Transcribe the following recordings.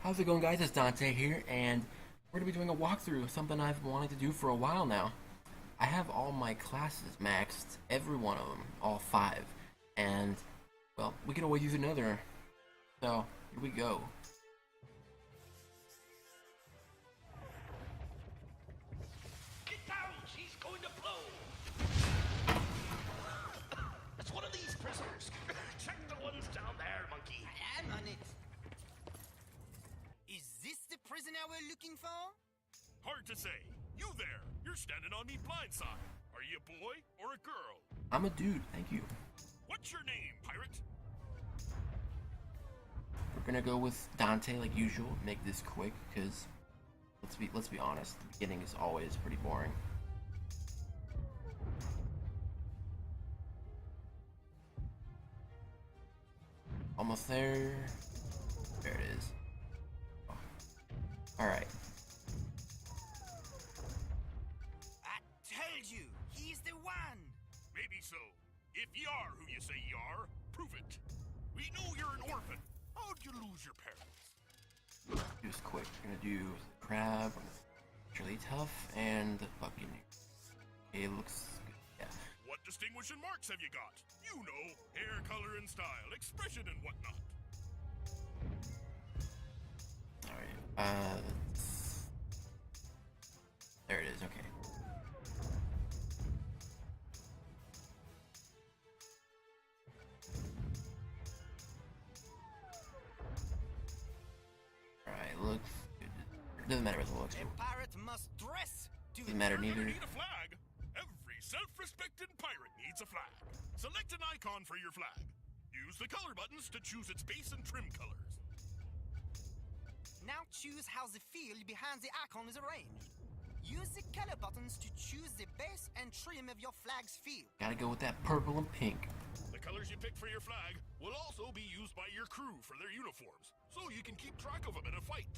How's it going, guys? It's Dante here, and we're going to be doing a walkthrough of something I've wanted to do for a while now. I have all my classes maxed, every one of them, all 5, and, well, we can always use another, so here we go. Get down! She's going to blow! It's one of these prisoners. Check the ones down there, monkey. I am on it. Is this the prisoner we're looking for? Hard to say. You there! You're standing on me blindside. Are you a boy or a girl? I'm a dude, thank you. What's your name, pirate? We're gonna go with Dante like usual, make this quick, because let's be honest, the beginning is always pretty boring. Almost there. There it is. Oh. Alright. I told you, he's the one. Maybe so. If ye are who you say ye are, prove it. We know you're an orphan. How'd you lose your parents? Do this quick. We're gonna do the crab, really tough, and the buccaneer. It looks good. Yeah. What distinguishing marks have you got? You know, hair color and style, expression and whatnot. Alright, there it is, okay. Alright, looks good. It doesn't matter what it looks A like. pirate must dress to Doesn't matter You're neither. gonna need a flag. Every self-respecting pirate needs a flag. Select an icon for your flag. Use the color buttons to choose its base and trim colors. Now choose how the field behind the icon is arranged. Use the color buttons to choose the base and trim of your flag's field. Gotta go with that purple and pink. The colors you pick for your flag will also be used by your crew for their uniforms, so you can keep track of them in a fight.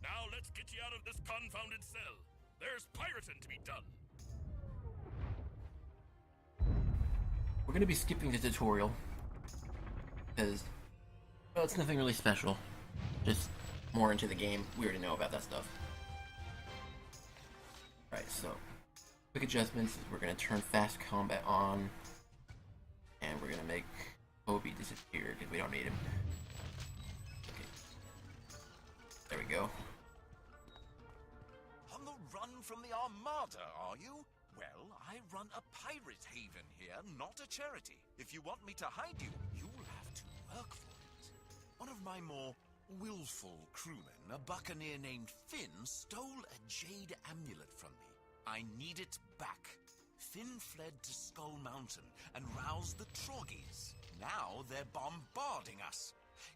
Now let's get you out of this confounded cell. There's pirating to be done. We're gonna be skipping the tutorial because, well, it's nothing really special. Just more into the game. We already know about that stuff. Right, so quick adjustments is we're gonna turn fast combat on, and we're gonna make Kobe disappear because we don't need him. Okay. There we go. On the run from the Armada, are you? Well, I run a pirate haven here, not a charity. If you want me to hide you, you'll have to work for it. One of my more willful crewmen, a buccaneer named Finn, stole a jade amulet from me. I need it back. Finn fled to Skull Mountain and roused the Troggies. Now they're bombarding us.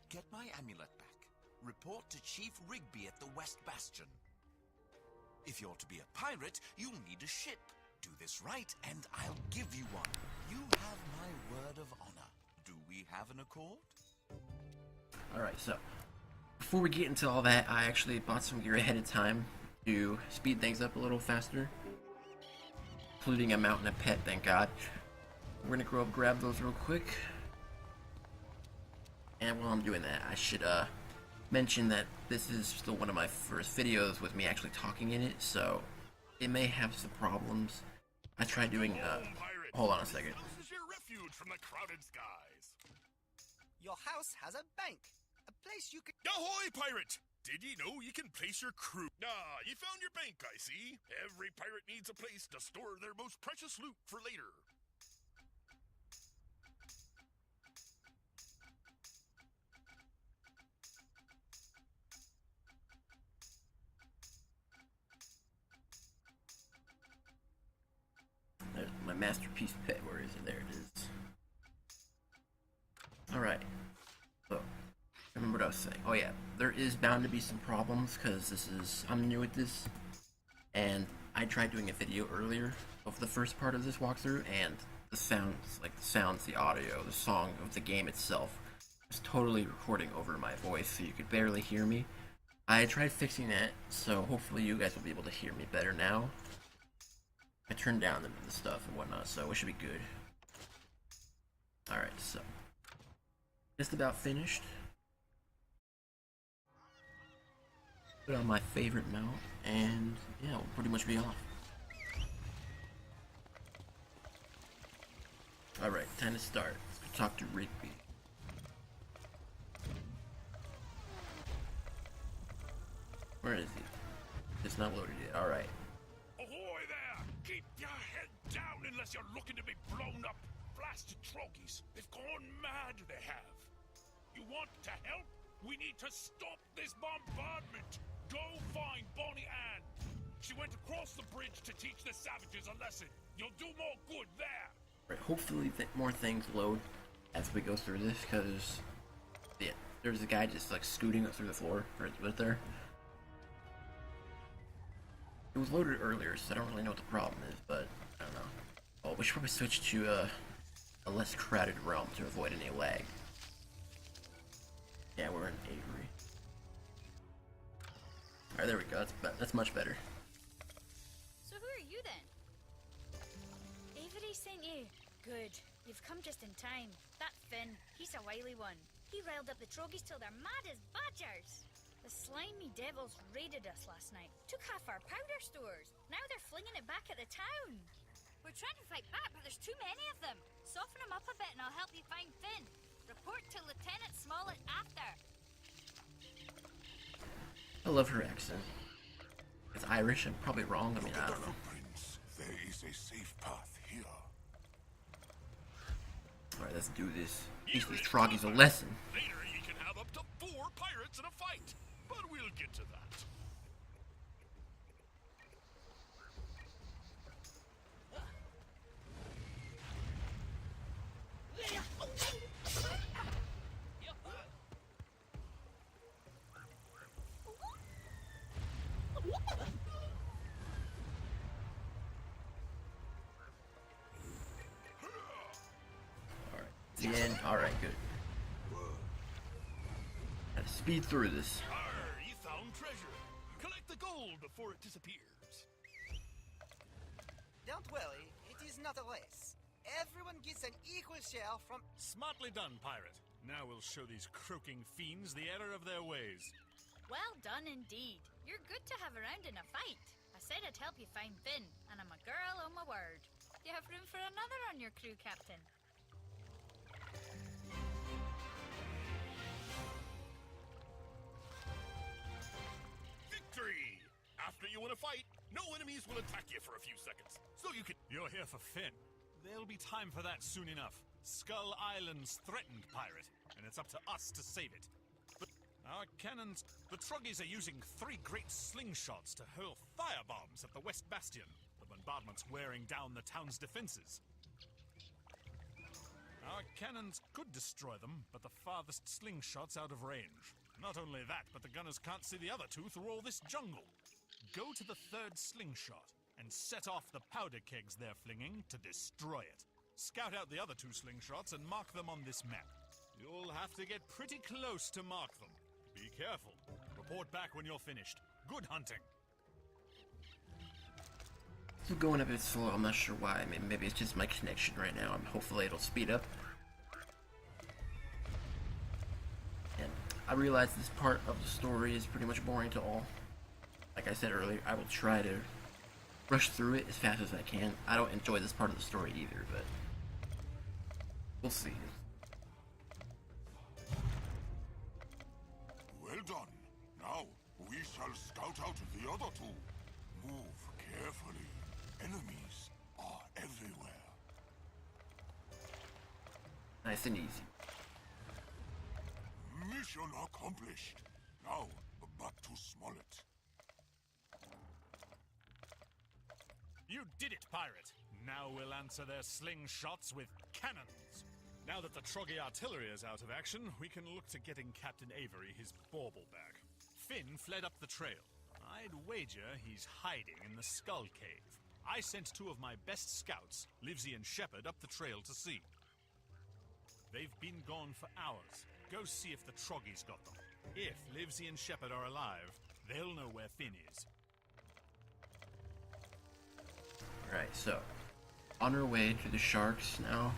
Get my amulet back. Report to Chief Rigby at the West Bastion. If you're to be a pirate, you'll need a ship. Do this right, and I'll give you one. You have my word of honor. Do we have an accord? Alright, so before we get into all that, I actually bought some gear ahead of time to speed things up a little faster, including a mount and a pet, thank God. We're gonna go up, grab those real quick. And while I'm doing that, I should mention that this is still one of my first videos with me actually talking in it, so it may have some problems. I tried doing, Pirate. hold on a second. This is your refuge from the crowded skies. Your house has a bank, a place you can... Ahoy, pirate! Did ye know you can place your crew? Ah, you found your bank, I see. Every pirate needs a place to store their most precious loot for later. There's my masterpiece pet. Where is it? There it is. Alright. So, remember what I was saying. Oh yeah, there is bound to be some problems because I'm new at this. And I tried doing a video earlier of the first part of this walkthrough, and the sounds, the audio, the song of the game itself was totally recording over my voice, so you could barely hear me. I tried fixing that, so hopefully you guys will be able to hear me better now. I turned down the stuff and whatnot, so it should be good. Alright, so just about finished. Put on my favorite mount, and yeah, we'll pretty much be off. Alright, time to start. Let's go talk to Rigby. Where is he? It's not loaded yet. Alright. Ahoy there! Keep your head down unless you're looking to be blown up. Blasted troggies. They've gone mad, they have. You want to help? We need to stop this bombardment. Go find Bonnie Ann. She went across the bridge to teach the savages a lesson. You'll do more good there. Right, hopefully more things load as we go through this, because yeah, there's a guy just like scooting up through the floor right there. It was loaded earlier, so I don't really know what the problem is, but I don't know. Oh, we should probably switch to a less crowded realm to avoid any lag. Yeah, we're in Avery. Alright, there we go. That's much better. So who are you then? Avery sent you. Good. You've come just in time. That Finn, he's a wily one. He riled up the troggies till they're mad as badgers. The slimy devils raided us last night. Took half our powder stores. Now they're flinging it back at the town. We're trying to fight back, but there's too many of them. Soften them up a bit and I'll help you find Finn. Report to Lieutenant Smollett after. I love her accent. It's Irish. I'm probably wrong. I mean, I don't know. Footprints. There is a safe path here. Alright, let's do this. Teach these troggies a lesson. Later you can have up to 4 pirates in a fight. But we'll get to that. Alright, the end. Alright, good. Gotta speed through this. Arr, you found treasure. Collect the gold before it disappears. Don't worry, it is not a race. Everyone gets an equal share from... Smartly done, pirate. Now we'll show these croaking fiends the error of their ways. Well done indeed. You're good to have around in a fight. I said I'd help you find Finn, and I'm a girl on my word. Do you have room for another on your crew, Captain? Victory! After you win a fight, no enemies will attack you for a few seconds. So you can... You're here for Finn. There'll be time for that soon enough. Skull Island's threatened, pirate, and it's up to us to save it. Our cannons... The troggies are using 3 great slingshots to hurl firebombs at the West Bastion. The bombardment's wearing down the town's defenses. Our cannons could destroy them, but the farthest slingshot's out of range. Not only that, but the gunners can't see the other 2 through all this jungle. Go to the 3rd slingshot and set off the powder kegs they're flinging to destroy it. Scout out the other 2 slingshots and mark them on this map. You'll have to get pretty close to mark them. Be careful. Report back when you're finished. Good hunting. Still going a bit slow. I'm not sure why. I mean, maybe it's just my connection right now. Hopefully it'll speed up. And I realize this part of the story is pretty much boring to all. Like I said earlier, I will try to rush through it as fast as I can. I don't enjoy this part of the story either, but we'll see. Well done. Now, we shall scout out the other 2. Move carefully. Enemies are everywhere. Nice and easy. Mission accomplished. Now, back to Smollett. You did it, pirate. Now we'll answer their slingshots with cannons. Now that the Troggy artillery is out of action, we can look to getting Captain Avery his bauble back. Finn fled up the trail. I'd wager he's hiding in the Skull Cave. I sent 2 of my best scouts, Livesey and Shepard, up the trail to see. They've been gone for hours. Go see if the Troggies got them. If Livesey and Shepard are alive, they'll know where Finn is. Alright, so on our way to the sharks now.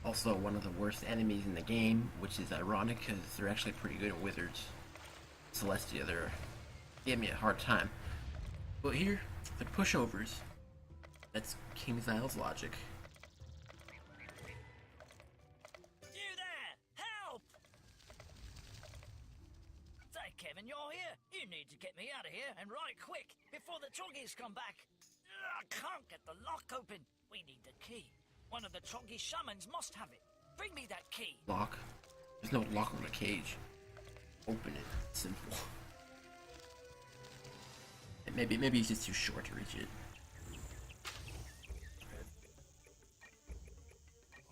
Also one of the worst enemies in the game, which is ironic because they're actually pretty good at wizards. Celestia, they gave me a hard time. But here, the pushovers. That's King's Isle's logic. You there! Help! Say, Kevin, you're here? You need to get me out of here, and right quick, before the troggies come back. I can't get the lock open. We need the key. One of the troggy shamans must have it. Bring me that key. Lock? There's no lock on the cage. Open it. Simple. Maybe he's just too short to reach it.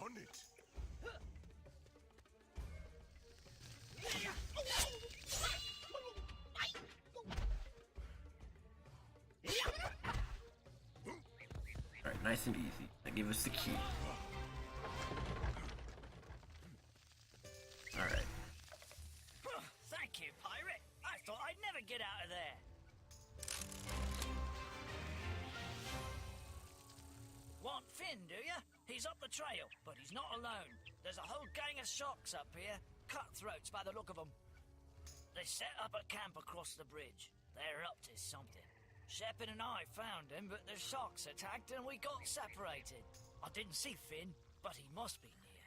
On it. Alright, nice and easy. Now give us the key. Alright. Thank you, pirate. I thought I'd never get out of there. Want Finn, do ya? He's up the trail, but he's not alone. There's a whole gang of sharks up here. Cutthroats by the look of them. They set up a camp across the bridge. They're up to something. Shepard and I found him, but the sharks attacked and we got separated. I didn't see Finn, but he must be near.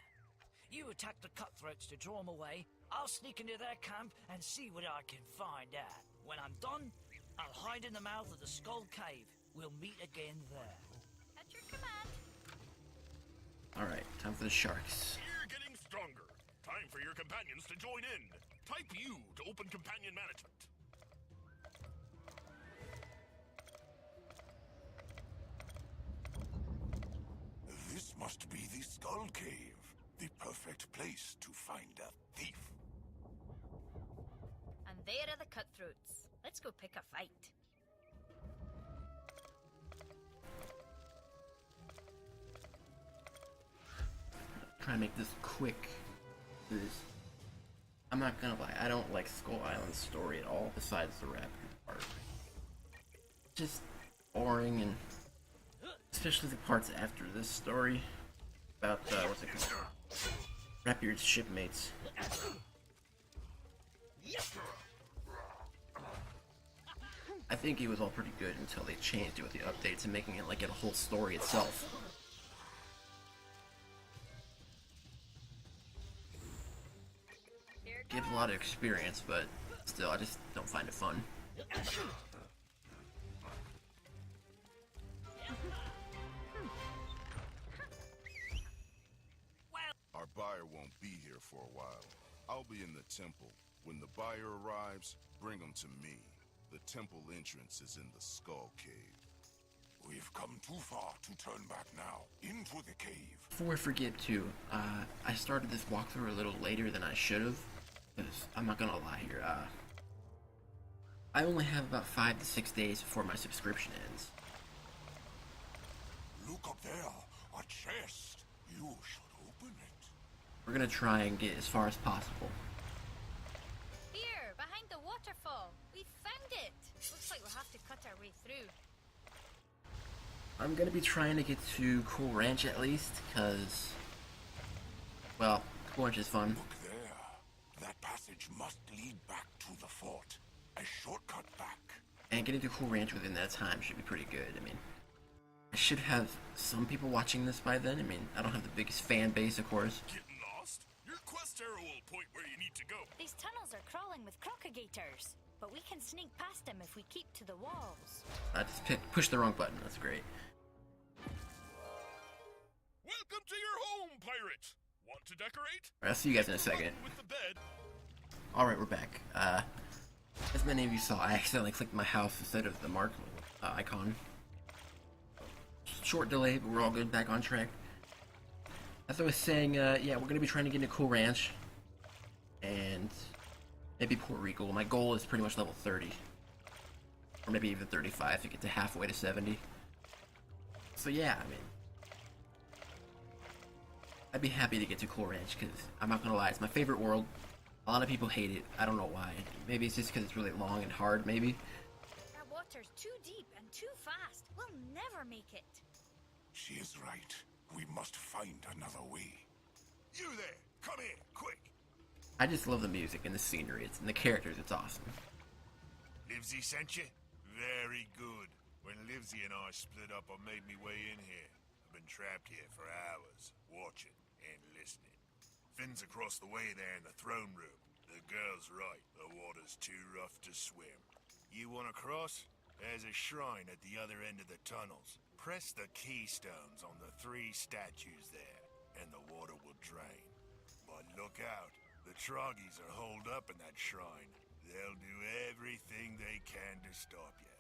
You attack the cutthroats to draw them away. I'll sneak into their camp and see what I can find out. When I'm done, I'll hide in the mouth of the Skull Cave. We'll meet again there. At your command. Alright, time for the sharks. We're getting stronger. Time for your companions to join in. Type U to open companion management. This must be the Skull Cave. The perfect place to find a thief. And there are the cutthroats. Let's go pick a fight. Try to make this quick. I'm not gonna lie, I don't like Skull Island's story at all, besides the Rapier part. Just boring, and especially the parts after this story about what's it called? Rapier's shipmates. I think it was all pretty good until they changed it with the updates and making it like a whole story itself. Gives a lot of experience, but still, I just don't find it fun. Our buyer won't be here for a while. I'll be in the temple. When the buyer arrives, bring him to me. The temple entrance is in the Skull Cave. We've come too far to turn back now. Into the cave. Before I forget too, I started this walkthrough a little later than I should have. Because I'm not gonna lie here, I only have about 5 to 6 days before my subscription ends. Look up there. A chest. You should open it. We're gonna try and get as far as possible. Here, behind the waterfall. We found it. Looks like we'll have to cut our way through. I'm gonna be trying to get to Cool Ranch at least, because, well, Cool Ranch is fun. Look there. That passage must lead back to the fort. A shortcut back. And getting to Cool Ranch within that time should be pretty good. I mean, I should have some people watching this by then. I mean, I don't have the biggest fan base, of course. Getting lost? Your quest arrow will point where you need to go. These tunnels are crawling with crocodigators, but we can sneak past them if we keep to the walls. I just pushed the wrong button. That's great. Welcome to your home, pirate. Want to decorate? Alright, I'll see you guys in a second. With the bed. Alright, we're back. As many of you saw, I accidentally clicked my house instead of the mark icon. Short delay, but we're all good, back on track. As I was saying, yeah, we're gonna be trying to get into Cool Ranch. And maybe Puerto Rico. My goal is pretty much level 30. Or maybe even 35 to get to halfway to 70. So yeah, I mean, I'd be happy to get to Cool Ranch, because I'm not gonna lie, it's my favorite world. A lot of people hate it. I don't know why. Maybe it's just because it's really long and hard, maybe. That water's too deep and too fast. We'll never make it. She is right. We must find another way. You there! Come here, quick! I just love the music and the scenery. And the characters. It's awesome. Livesey sent you? Very good. When Livesey and I split up, I made me way in here. I've been trapped here for hours, watching and listening. Finn's across the way there in the throne room. The girl's right. The water's too rough to swim. You want to cross? There's a shrine at the other end of the tunnels. Press the keystones on the 3 statues there, and the water will drain. But look out. The Troggies are holed up in that shrine. They'll do everything they can to stop you.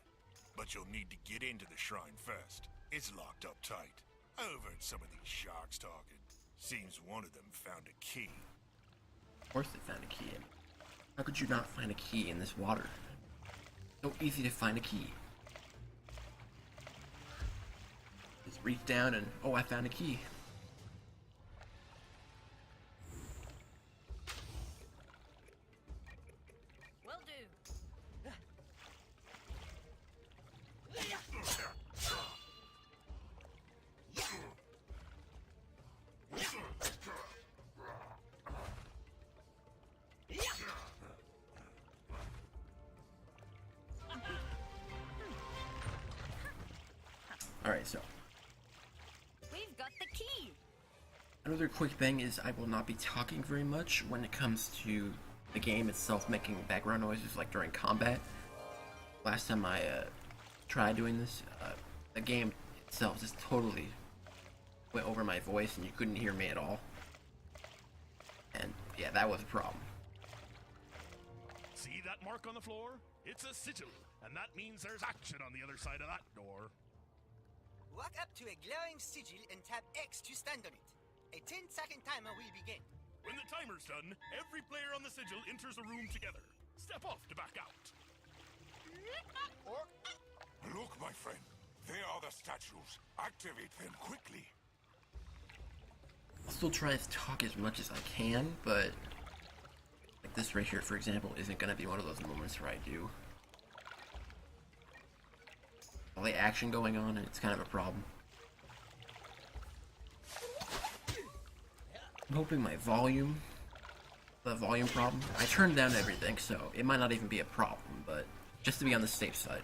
But you'll need to get into the shrine first. It's locked up tight. I overheard some of these sharks talking. Seems one of them found a key. Of course they found a key in it. How could you not find a key in this water? So easy to find a key. Just reach down and, oh, I found a key. Will do. Alright, so We've got the key. another quick thing is I will not be talking very much when it comes to the game itself making background noises like during combat. Last time I tried doing this, the game itself just totally went over my voice and you couldn't hear me at all. And yeah, that was a problem. See that mark on the floor? It's a sigil, and that means there's action on the other side of that door. Walk up to a glowing sigil and tap X to stand on it. A 10-second timer will begin. When the timer's done, every player on the sigil enters a room together. Step off to back out. Look, my friend. They are the statues. Activate them quickly. I'll still try to talk as much as I can, but like this right here, for example, isn't going to be one of those moments where I do. All the action going on, and it's kind of a problem. I'm hoping my volume, the volume problem, I turned down everything, so it might not even be a problem, but just to be on the safe side.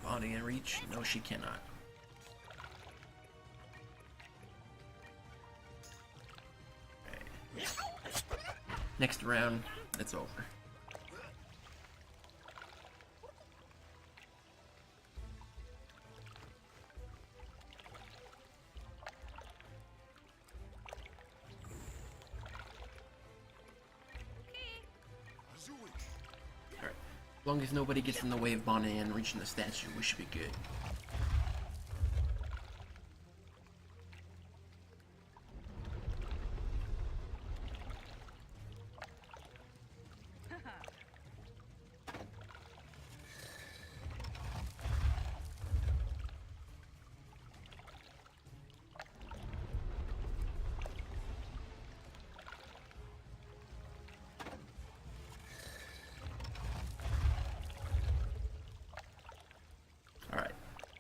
Bonnie can reach? No, she cannot. Okay. Next round, it's over. As long as nobody gets in the way of Bonnie and reaching the statue, we should be good.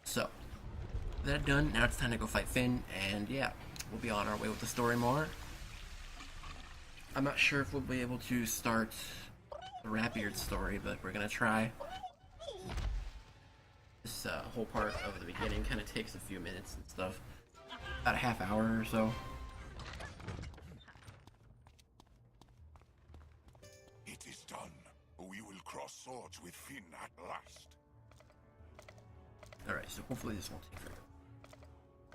So, that done, now it's time to go fight Finn, and yeah, we'll be on our way with the story more. I'm not sure if we'll be able to start the Ratbeard story, but we're gonna try. This whole part of the beginning kind of takes a few minutes and stuff. About a half hour or so. It is done. We will cross swords with Finn at last. Alright, so hopefully this won't take forever.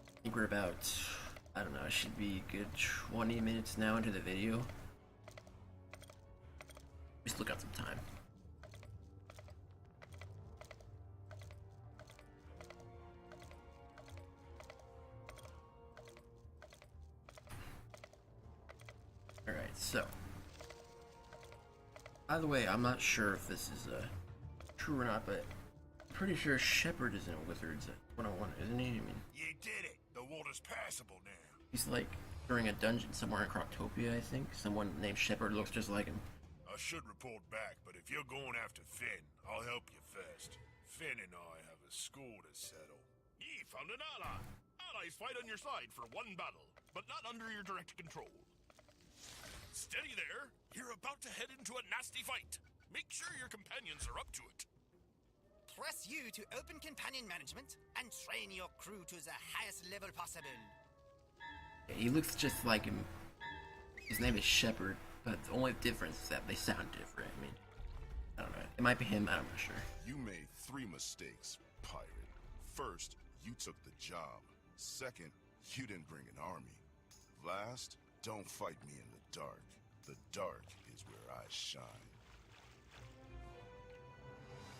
I think we're about, I don't know, it should be a good 20 minutes now into the video. Just look up some time. Alright, so. By the way, I'm not sure if this is true or not, but pretty sure Shepard is in Wizards at 101, isn't he? I mean, You did it! The passable now. He's like during a dungeon somewhere in Croctopia, I think. Someone named Shepard looks just like him. I should report back, but if you're going after Finn, I'll help you first. Finn and I have a score to settle. Ye found an ally. Allies fight on your side for one battle, but not under your direct control. Steady there. You're about to head into a nasty fight. Make sure your companions are up to it. Press U to open companion management and train your crew to the highest level possible. Yeah, he looks just like him. His name is Shepard, but the only difference is that they sound different. I mean, I don't know. It might be him, I'm not sure. You made 3 mistakes, pirate. First, you took the job. Second, you didn't bring an army. Last, don't fight me in the dark. The dark is where I shine.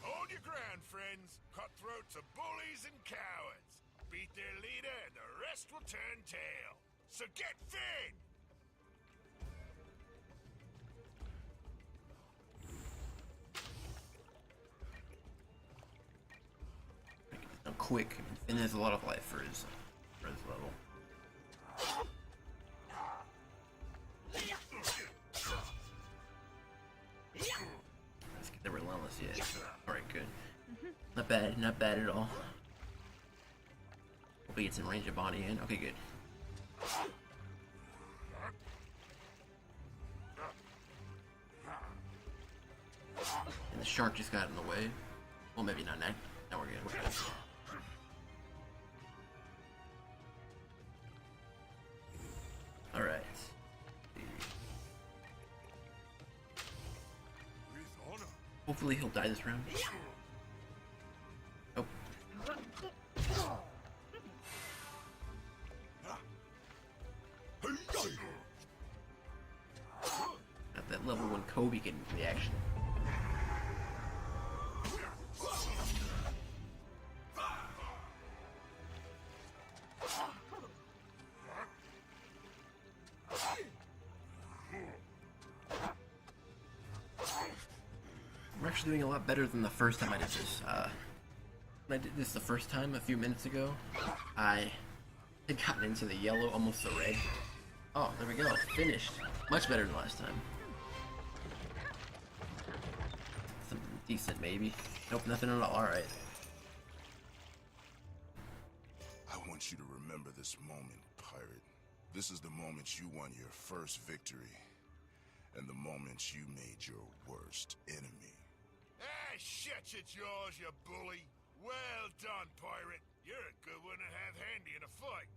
Hold your ground, friends. Cutthroats are bullies and cowards. Beat their leader and the rest will turn tail. So get Finn! I'm quick. I mean, Finn has a lot of life for his level. Let's get the relentless, yeah. Alright, good. Not bad at all. Hope he gets in range of Bonnie in. Okay, good. And the shark just got in the way. Well, maybe not now. Now we're good. We're good. Alright. Hopefully he'll die this round. Oh. At that level when Kobe can do the action. We're actually doing a lot better than the first time I did this. When I did this the first time, a few minutes ago, I had gotten into the yellow, almost the red. Oh, there we go, finished. Much better than last time. Something decent, maybe. Nope, nothing at all, alright. I want you to remember this moment, pirate. This is the moment you won your first victory, and the moment you made your worst enemy. Ah, shut your jaws, you bully. Well done, pirate. You're a good one to have handy in a fight.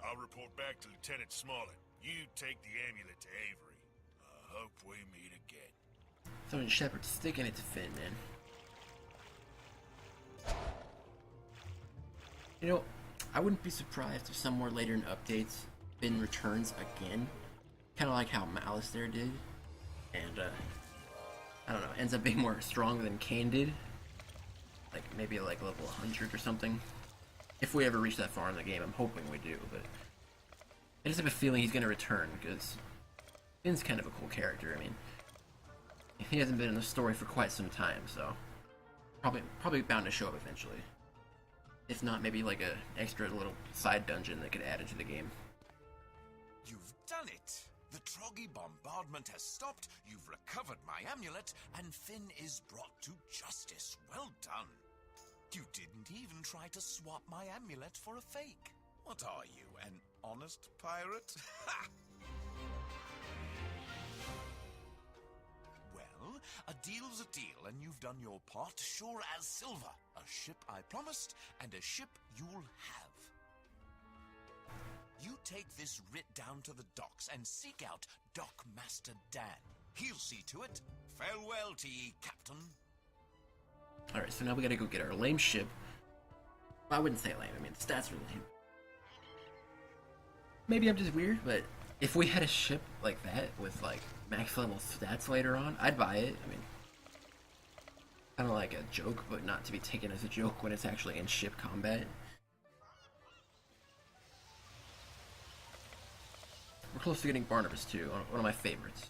I'll report back to Lieutenant Smollett. You take the amulet to Avery. I hope we meet again. So Shepard's sticking it to Finn, man. You know, I wouldn't be surprised if somewhere later in updates, Finn returns again. Kind of like how Alistair did. And, I don't know, ends up being more stronger than Kane did. Like, maybe like level 100 or something. If we ever reach that far in the game, I'm hoping we do, but I just have a feeling he's gonna return, because Finn's kind of a cool character. I mean, he hasn't been in the story for quite some time, so probably bound to show up eventually. If not, maybe like a extra little side dungeon that could add into the game. You've done it! The Troggy bombardment has stopped, you've recovered my amulet, and Finn is brought to justice. Well done. You didn't even try to swap my amulet for a fake. What are you, an honest pirate? Ha! Well, a deal's a deal, and you've done your part sure as silver. A ship I promised, and a ship you'll have. You take this writ down to the docks and seek out Dockmaster Dan. He'll see to it. Farewell to ye, Captain. Alright, so now we gotta go get our lame ship. Well, I wouldn't say lame, I mean, the stats are lame. Maybe I'm just weird, but if we had a ship like that with, like, max level stats later on, I'd buy it. I mean, kind of like a joke, but not to be taken as a joke when it's actually in ship combat. We're close to getting Barnabas too, one of my favorites.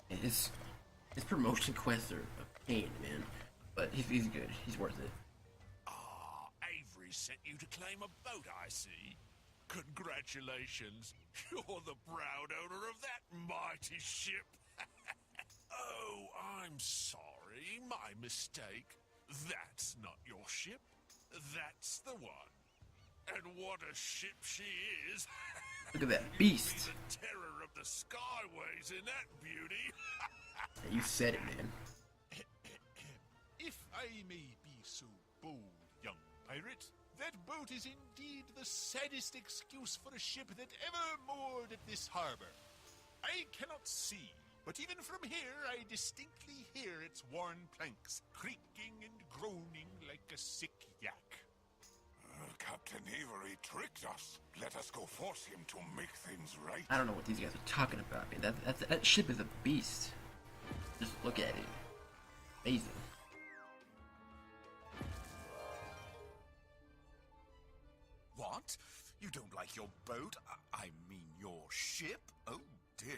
His promotion quests are a pain, man, but he's good. He's worth it. Ah, Avery's sent you to claim a boat, I see. Congratulations. You're the proud owner of that mighty ship. Oh, I'm sorry. My mistake. That's not your ship. That's the one. And what a ship she is. Look at that You'll beast. be the terror of the skyways in that beauty. You said it, man. If I may be so bold, young pirate, that boat is indeed the saddest excuse for a ship that ever moored at this harbor. I cannot see, but even from here I distinctly hear its worn planks creaking and groaning like a sick yak. Captain Avery tricked us. Let us go force him to make things right. I don't know what these guys are talking about, man. That ship is a beast. Just look at it. Amazing. What? You don't like your boat? I mean your ship? Oh dear.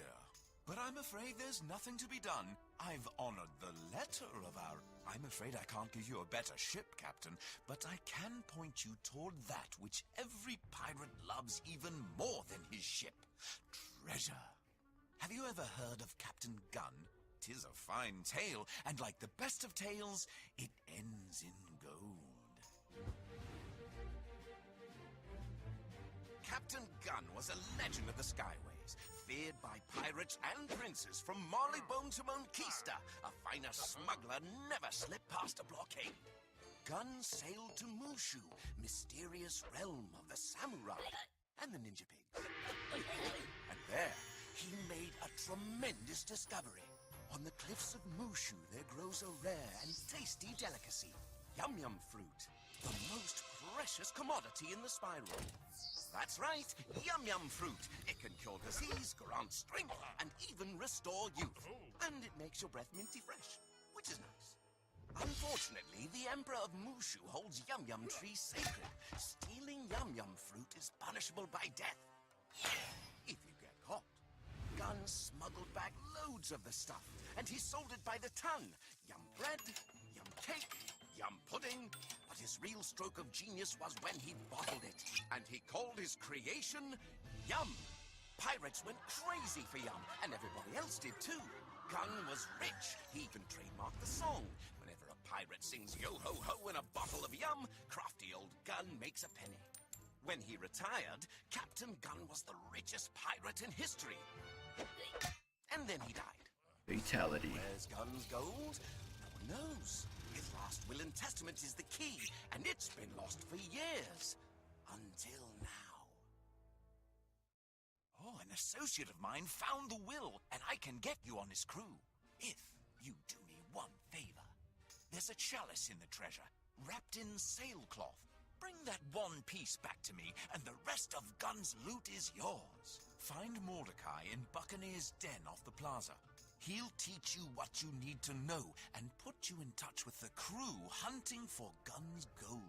But I'm afraid there's nothing to be done. I've honored the letter of our... I'm afraid I can't give you a better ship, Captain, but I can point you toward that which every pirate loves even more than his ship. Treasure. Have you ever heard of Captain Gun? 'Tis a fine tale, and like the best of tales, it ends in gold. Captain Gun was a legend of the skyways, feared by pirates and princes from Marleybone to Monquista. A finer smuggler never slipped past a blockade. Gun sailed to Mushu, mysterious realm of the samurai and the ninja pigs. And there, he made a tremendous discovery. On the cliffs of Mushu, there grows a rare and tasty delicacy, yum-yum fruit, the most precious commodity in the spiral. That's right, yum-yum fruit. It can cure disease, grant strength, and even restore youth. And it makes your breath minty fresh, which is nice. Unfortunately, the Emperor of Mushu holds yum-yum trees sacred. Stealing yum-yum fruit is punishable by death. If you get caught. Gun smuggled back loads of the stuff, and he sold it by the ton. Yum bread, yum cake, yum pudding. But his real stroke of genius was when he bottled it, and he called his creation Yum. Pirates went crazy for Yum, and everybody else did too. Gun was rich. He even trademarked the song. Whenever a pirate sings yo-ho-ho in a bottle of Yum, crafty old Gun makes a penny. When he retired, Captain Gun was the richest pirate in history. And then he died. Fatality. Where's Gun's gold? No one knows. His last will and testament is the key, and it's been lost for years. Until now. Oh, an associate of mine found the will, and I can get you on his crew. If you do me one favor. There's a chalice in the treasure, wrapped in sailcloth. Bring that one piece back to me, and the rest of Gun's loot is yours. Find Mordecai in Buccaneer's Den off the plaza. He'll teach you what you need to know and put you in touch with the crew hunting for Gun's gold.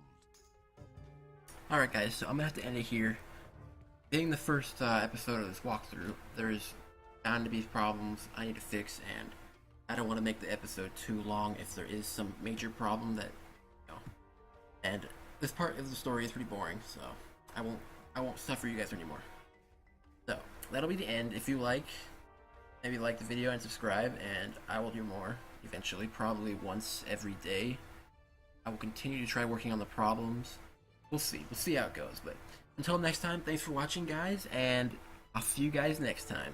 Alright guys, so I'm gonna have to end it here. Being the first episode of this walkthrough, there's bound to be problems I need to fix, and I don't want to make the episode too long if there is some major problem that, you know. And this part of the story is pretty boring, so I won't suffer you guys anymore. So that'll be the end. If you like, maybe like the video and subscribe, and I will do more eventually, probably once every day. I will continue to try working on the problems. We'll see how it goes. But until next time, thanks for watching, guys, and I'll see you guys next time.